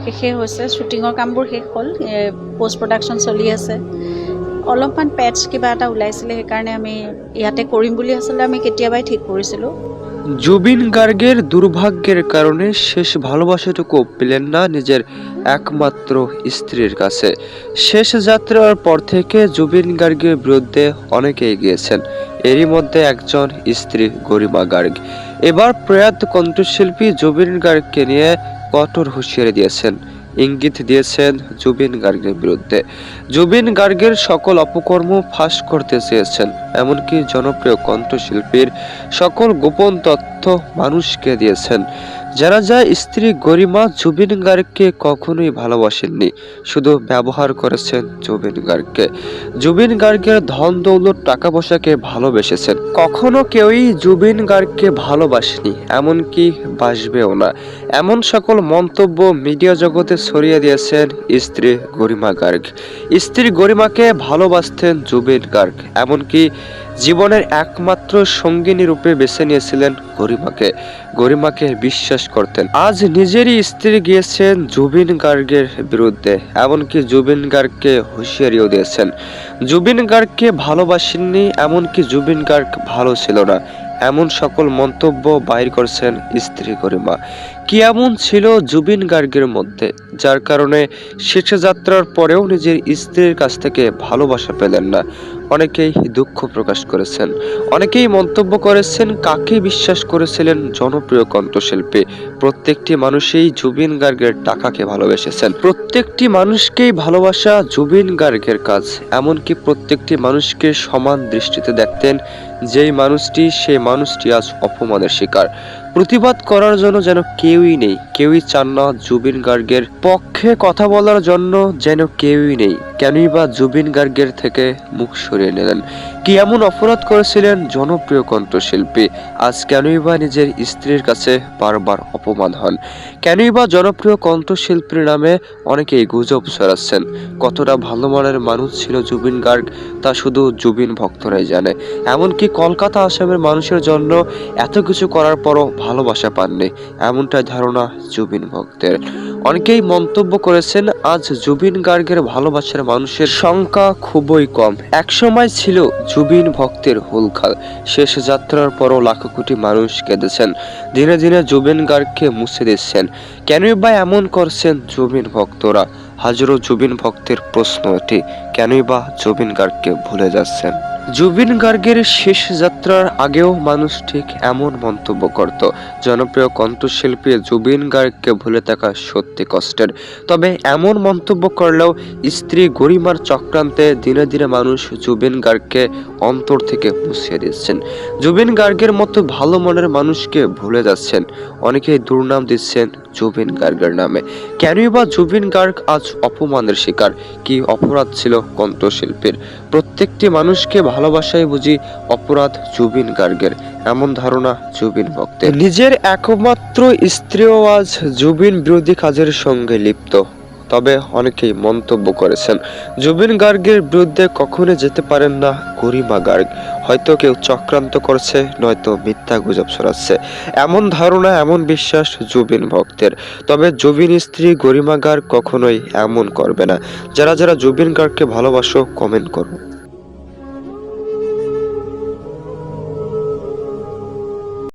শেষেই হৈছে, শ্বুটিঙৰ কামবোৰ শেষ হ'ল, পোষ্ট প্ৰডাকশ্যন চলি আছে। অলপমান পেটছ কিবা এটা ওলাইছিলে, সেইকাৰণে আমি ইয়াতে কৰিম বুলি আচলতে আমি কেতিয়াবাই ঠিক কৰিছিলোঁ। জুবিন গার্গের দুর্ভাগ্যের কারণে শেষ ভালোবাসাটুকু পেলেন না নিজের একমাত্র স্ত্রীর কাছে। শেষ যাত্রার পর থেকে জুবিন গার্গের বিরুদ্ধে অনেকেই গিয়েছেন, এরই মধ্যে একজন স্ত্রী গরিমা গার্গ এবার প্রয়াত কণ্ঠশিল্পী জুবিন গার্গকে নিয়ে কঠোর হুঁশিয়ারি দিয়েছেন, ইঙ্গিত দিয়েছেন জুবিন গার্গের বিরুদ্ধে। জুবিন গার্গের সকল অপকর্ম ফাঁস করতে চেয়েছেন, এমনকি জনপ্রিয় কণ্ঠশিল্পীর সকল গোপন তথ্য মানুষকে দিয়েছেন। যারা স্ত্রী গরিমা জুবিন গার্গকে কখনোই ভালোবাসেননি, শুধু ব্যবহার করেছেন জুবিন গার্গকে। জুবিন গার্গের ধন দৌলত টাকা পয়সাকে ভালোবেসেছেন, কখনো কেউই জুবিন গার্গকে ভালোবাসেনি, এমনকি বাসবেও না, এমন সকল মন্তব্য মিডিয়া জগতে ছড়িয়ে দিয়েছেন স্ত্রী গরিমা গার্গ। স্ত্রী গরিমাকে ভালোবাসতেন জুবিন গার্গ, এমনকি জীবনের একমাত্র সঙ্গিনী রূপে বেছে নিয়েছিলেন গরিমাকে। গরিমাকে বিশ্বাস করতেন। আজ নিজেরই স্ত্রী গিয়েছেন জুবিন গার্গের বিরুদ্ধে, এমনকি জুবিন গার্গকে হুঁশিয়ারিও দিয়েছেন। জুবিন গার্গকে ভালোবাসেননি, এমনকি জুবিন গার্গ ভালো ছিল না, এমন সকল মন্তব্য বাইর করছেন স্ত্রী গরিমা। কি এমন ছিল জুবিন গার্গের মধ্যে যার কারণে শেষ যাত্রার পরেও নিজের স্ত্রীর কাছ থেকে ভালোবাসা পেলেন না? অনেকেই দুঃখ প্রকাশ করেছেন, অনেকেই মন্তব্য করেছেন কাকে বিশ্বাস করেছিলেন জনপ্রিয় কণ্ঠশিল্পী। প্রত্যেকটি মানুষই জুবিন গার্গের টাকাকে ভালোবেসেছেন, প্রত্যেকটি মানুষকেই ভালোবাসা জুবিন গার্গের কাজ। এমনকি প্রত্যেকটি মানুষকে সমান দৃষ্টিতে দেখতেন, যেই মানুষটি সেই মানুষটি আজ অপমানের শিকার। প্রতিবাদ করার জন্য যেন কেউই নেই, কেউই চান না জুবিন গার্গের পক্ষে কথা বলার জন্য, যেন কেউই নেই। কেনই বা জুবিন গার্গের থেকে মুখ সরিয়ে নিলেন? কি এমন অপরাধ করেছিলেন জনপ্রিয় কণ্ঠশিল্পী? আজ কেনই বা নিজের স্ত্রীর কাছে বারবার অপমান হন? কেনই বা জনপ্রিয় কণ্ঠশিল্পীর নামে অনেকেই গুজব ছড়াচ্ছেন? কতটা ভালো মনের মানুষ ছিল জুবিন গার্গ তা শুধু জুবিন ভক্তরাই জানে। এমনকি কলকাতা আসামের মানুষের জন্য এত কিছু করার পরও ভালোবাসা পাননি, এমনটাই ধারণা জুবিন ভক্তের। অনেকেই মন্তব্য করেছেন আজ জুবিন গার্গের ভালোবাসার মানুষের সংখ্যা খুবই কম। একসময় ছিল জুবিন ভক্তের হুলখাল, শেষ যাত্রার পরও লাখো কোটি মানুষ কেঁদেছেন, দিনে দিনে জুবিন গার্গকে মুছে দিচ্ছেন। কেনই বা এমন করছেন জুবিন ভক্তরা? হাজারো জুবিন ভক্তের প্রশ্ন এটি, কেনই বা জুবিন গার্গকে ভুলে যাচ্ছেন? জুবিন গার্গের শেষ যাত্রার আগেও মানুষ ঠিক এমন মন্তব্য করত, জনপ্রিয় কণ্ঠশিল্পী জুবিন গার্গকে ভুলে থাকা সত্যি কষ্টের। তবে এমন মন্তব্য করলেও স্ত্রী গরিমার চক্রান্তে দিনে দিনে মানুষ জুবিন গার্গকে অন্তর থেকে মুছিয়ে দিচ্ছেন। জুবিন গার্গের মতো ভালো মনের মানুষকে ভুলে যাচ্ছেন, অনেকেই দুর্নাম দিচ্ছেন জুবিন গার্গের নামে। কেনই বা জুবিন গার্গ আজ অপমানের শিকার? কি অপরাধ ছিল কণ্ঠশিল্পীর? প্রত্যেকটি মানুষকে ভালোবাসায় বুঝি অপরাধ জুবিন গার্গের, এমন ধারণা জুবিন ভক্তের। নিজের একমাত্র স্ত্রীও আজ জুবিন বিরোধী কাজের সঙ্গে লিপ্ত। তবে অনেকেই মন্তব্য করেছেন জুবিন গার্গের বিরুদ্ধে কখনো যেতে পারেন না গরিমা গার্গ, হয়তো কেউ চক্রান্ত করছে, নয়তো মিথ্যা গুজব ছড়াচ্ছে, এমন ধারণা, এমন বিশ্বাস জুবিন ভক্তের। তবে জুবিন স্ত্রী গরিমা গার্গ কখনোই এমন করবে না। যারা যারা জুবিন গার্গকে ভালোবাসো কমেন্ট করো।